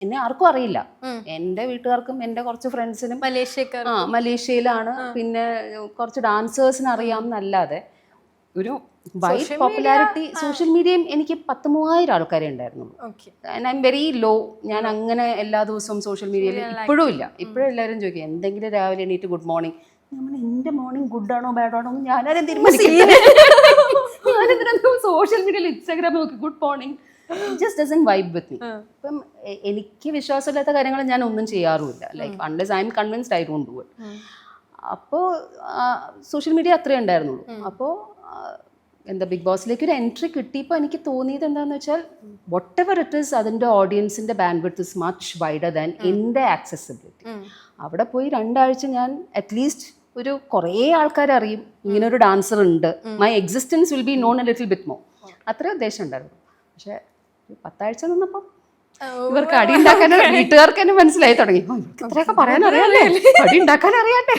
എന്നെ ആർക്കും അറിയില്ല. എൻ്റെ വീട്ടുകാർക്കും എൻ്റെ കുറച്ച് ഫ്രണ്ട്സിനും മലേഷ്യയിലാണ്, പിന്നെ കുറച്ച് ഡാൻസേഴ്സിന് അറിയാം എന്നല്ലാതെ ഒരു വൈഡ് പോപ്പുലാരിറ്റി സോഷ്യൽ മീഡിയയും എനിക്ക് 10,000 ആൾക്കാരെ ഉണ്ടായിരുന്നുള്ളൂ. And I am very low. ഞാൻ അങ്ങനെ എല്ലാ ദിവസവും സോഷ്യൽ മീഡിയയിൽ ഇപ്പോഴും ഇല്ല. ഇപ്പോഴും എല്ലാവരും ചോദിക്കും എന്തെങ്കിലും രാവിലെ എണീറ്റ് ഗുഡ് മോർണിംഗ്. നമ്മൾ എൻ്റെ മോർണിംഗ് ഗുഡ് ആണോ ബാഡ് ആണോ എന്ന് ഞാനാരും തീരുമാനിക്കില്ല. ഞാനെന്തിനാ സോഷ്യൽ മീഡിയയിൽ ഇൻസ്റ്റാഗ്രാം നോക്കി good morning. Just doesn't vibe with me. ഇപ്പം എനിക്ക് വിശ്വാസമില്ലാത്ത കാര്യങ്ങൾ ഞാൻ ഒന്നും ചെയ്യാറുമില്ല. Like unless I am convinced I don't do it. അപ്പോൾ സോഷ്യൽ മീഡിയ അത്രേ ഉണ്ടായിരുന്നുള്ളൂ. അപ്പോൾ എന്താ ബിഗ് ബോസിലേക്ക് ഒരു എൻട്രി കിട്ടിയപ്പോൾ എനിക്ക് തോന്നിയത് എന്താണെന്ന് വെച്ചാൽ വട്ട് എവർ ഇറ്റ് ഈസ് അതിൻ്റെ ഓഡിയൻസിൻ്റെ bandwidth is much wider than എൻ്റെ ആക്സസിബിലിറ്റി. അവിടെ പോയി 2 ആഴ്ച ഞാൻ അറ്റ്ലീസ്റ്റ് ഒരു കുറേ ആൾക്കാരെ അറിയും, ഇങ്ങനെ ഒരു ഡാൻസർ ഉണ്ട്, my existence will be non A little bit more. അത്രേ ഉദ്ദേശം ഉണ്ടായിരുന്നു. പക്ഷേ 10 ആഴ്ച നിന്നപ്പോൾ ഇവർക്ക് അടി ഉണ്ടാക്കാൻ വീട്ടുകാർക്ക് തന്നെ മനസ്സിലായി തുടങ്ങി, ഇത്രയൊക്കെ പറയാൻ അറിയാല്ലേ, അടി ഉണ്ടാക്കാൻ അറിയാട്ടെ.